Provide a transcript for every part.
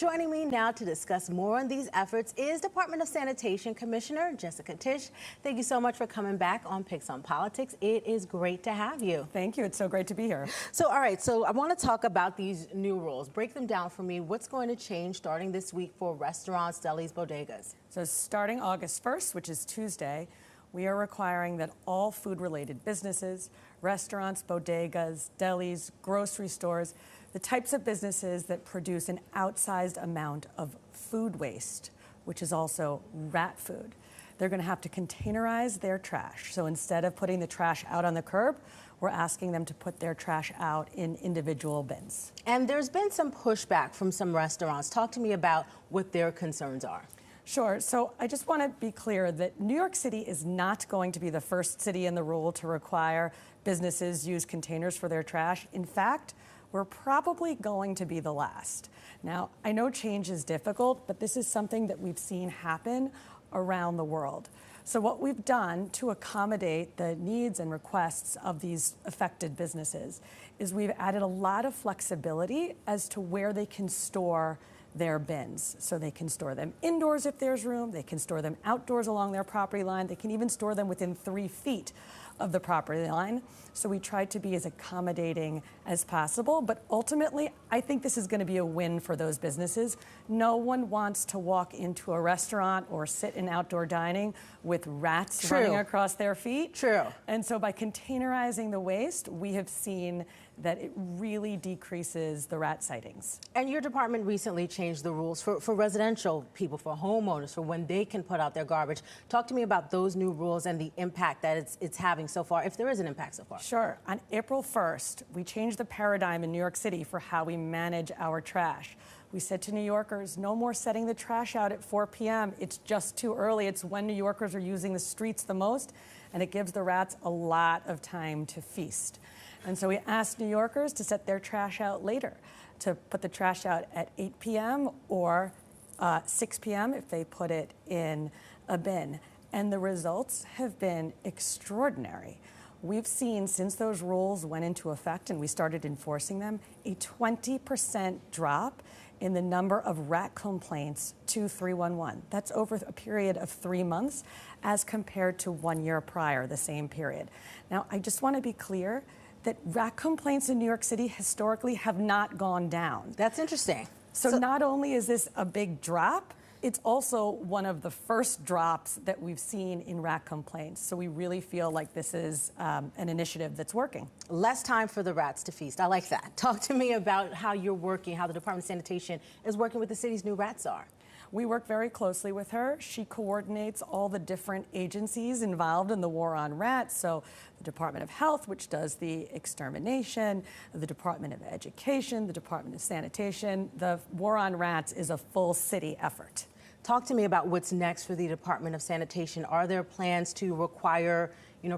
Joining me now to discuss more on these efforts is Department of Sanitation Commissioner Jessica Tisch. Thank you so much for coming back on Picks on Politics. It is great to have you. Thank you. It's so great to be here. So, all right, so I want to talk about these new rules. Break them down for me. What's going to change starting this week for restaurants, delis, bodegas? So starting August 1st, which is Tuesday, we are requiring that all food-related businesses, restaurants, bodegas, delis, grocery stores, the types of businesses that produce an outsized amount of food waste, which is also rat food, they're going to have to containerize their trash. So instead of putting the trash out on the curb, we're asking them to put their trash out in individual bins. And there's been some pushback from some restaurants. Talk to me about what their concerns are. Sure. So I just want to be clear that New York City is not going to be the first city in the rule to require businesses use containers for their trash. In fact, we're probably going to be the last. Now, I know change is difficult, but this is something that we've seen happen around the world. So what we've done to accommodate the needs and requests of these affected businesses is we've added a lot of flexibility as to where they can store their bins. So they can store them indoors if there's room, they can store them outdoors along their property line, they can even store them within 3 feet of the property line. So we tried to be as accommodating as possible, but ultimately I think this is going to be a win for those businesses. No one wants to walk into a restaurant or sit in outdoor dining with rats running across their feet. True. And so by containerizing the waste, we have seen that it really decreases the rat sightings. And your department recently changed the rules for residential people, for homeowners, for when they can put out their garbage. Talk to me about those new rules and the impact that it's having so far, if there is an impact so far. Sure. On April 1st, we changed the paradigm in New York City for how we manage our trash. We said to New Yorkers, no more setting the trash out at 4 p.m. It's just too early. It's when New Yorkers are using the streets the most, and it gives the rats a lot of time to feast. And so we asked New Yorkers to set their trash out later, to put the trash out at 8 p.m. or 6 p.m. if they put it in a bin. And the results have been extraordinary. We've seen, since those rules went into effect and we started enforcing them, a 20% drop in the number of rat complaints to 311. That's over a period of 3 months as compared to 1 year prior, the same period. Now, I just want to be clear that rat complaints in New York City historically have not gone down. That's interesting. So not only is this a big drop, it's also one of the first drops that we've seen in rat complaints. So we really feel like this is an initiative that's working. Less time for the rats to feast. I like that. Talk to me about how you're working, how the Department of Sanitation is working with the city's new rat czar. We work very closely with her. She coordinates all the different agencies involved in the war on rats. So the Department of Health, which does the extermination, the Department of Education, the Department of Sanitation. The war on rats is a full city effort. Talk to me about what's next for the Department of Sanitation. Are there plans to require,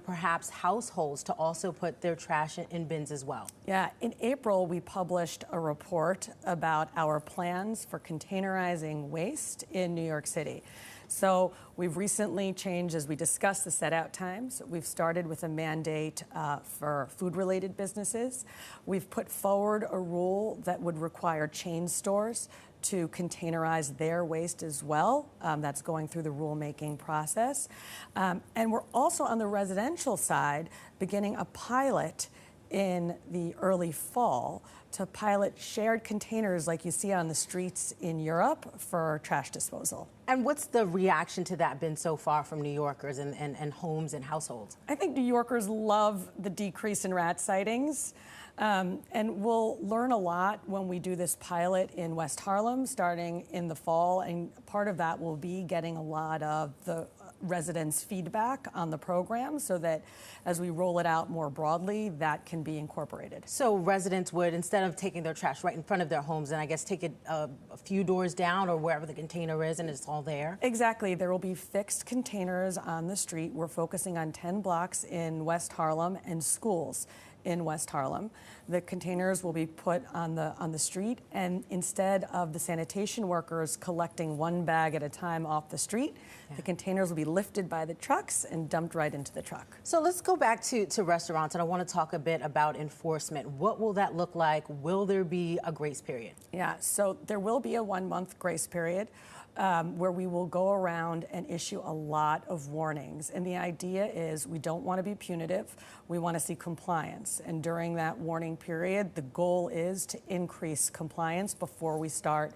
perhaps households to also put their trash in bins as well? Yeah, in April, we published a report about our plans for containerizing waste in New York City. So we've recently changed, as we discussed, the set-out times. We've started with a mandate for food-related businesses. We've put forward a rule that would require chain stores to containerize their waste as well. That's going through the rulemaking process. And we're also on the residential side beginning a pilot in the early fall to pilot shared containers like you see on the streets in Europe for trash disposal. And what's the reaction to that been so far from New Yorkers and homes and households? I think New Yorkers love the decrease in rat sightings. And we'll learn a lot when we do this pilot in West Harlem starting in the fall. And part of that will be getting a lot of the residents' feedback on the program so that as we roll it out more broadly, that can be incorporated. So residents would, instead of taking their trash right in front of their homes, and I guess take it a few doors down or wherever the container is and it's all there? Exactly. There will be fixed containers on the street. We're focusing on 10 blocks in West Harlem and schools. in West Harlem. The containers will be put on the street, and instead of the sanitation workers collecting one bag at a time off the street, the containers will be lifted by the trucks and dumped right into the truck. So let's go back to restaurants, and I want to talk a bit about enforcement. What will that look like? Will there be a grace period? Yeah, so there will be a 1-month grace period where we will go around and issue a lot of warnings. And the idea is we don't want to be punitive. We want to see compliance. And during that warning period, the goal is to increase compliance before we start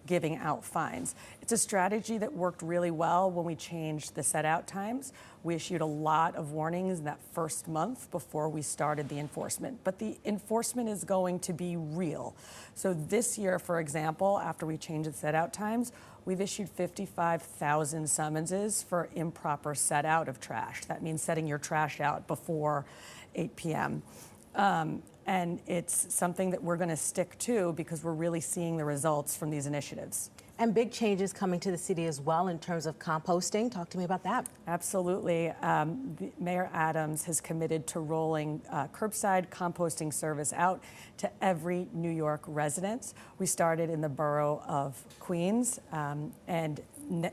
giving out fines. It's a strategy that worked really well when we changed the set-out times. We issued a lot of warnings in that first month before we started the enforcement. But the enforcement is going to be real. So this year, for example, after we changed the set-out times, we've issued 55,000 summonses for improper set-out of trash. That means setting your trash out before 8 p.m. And it's something that we're going to stick to because we're really seeing the results from these initiatives. And big changes coming to the city as well in terms of composting. Talk to me about that. Absolutely. Mayor Adams has committed to rolling curbside composting service out to every New York resident. We started in the borough of Queens, and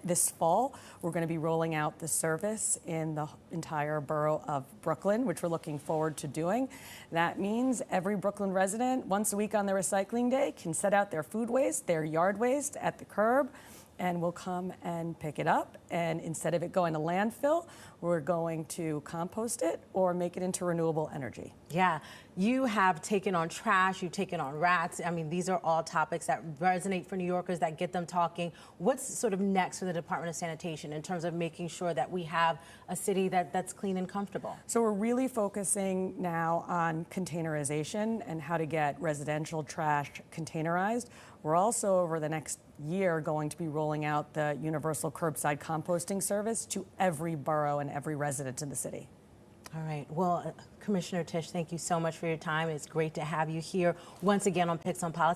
this fall, we're going to be rolling out the service in the entire borough of Brooklyn, which we're looking forward to doing. That means every Brooklyn resident, once a week on their recycling day, can set out their food waste, their yard waste at the curb, and we'll come and pick it up. And instead of it going to landfill, we're going to compost it or make it into renewable energy. Yeah, you have taken on trash, you've taken on rats. I mean, these are all topics that resonate for New Yorkers, that get them talking. What's sort of next for the Department of Sanitation in terms of making sure that we have a city that's clean and comfortable? So we're really focusing now on containerization and how to get residential trash containerized. We're also, over the next year, going to be rolling out the universal curbside composting service to every borough and every resident in the city. All right. Well, Commissioner Tisch, thank you so much for your time. It's great to have you here once again on Picks on Politics.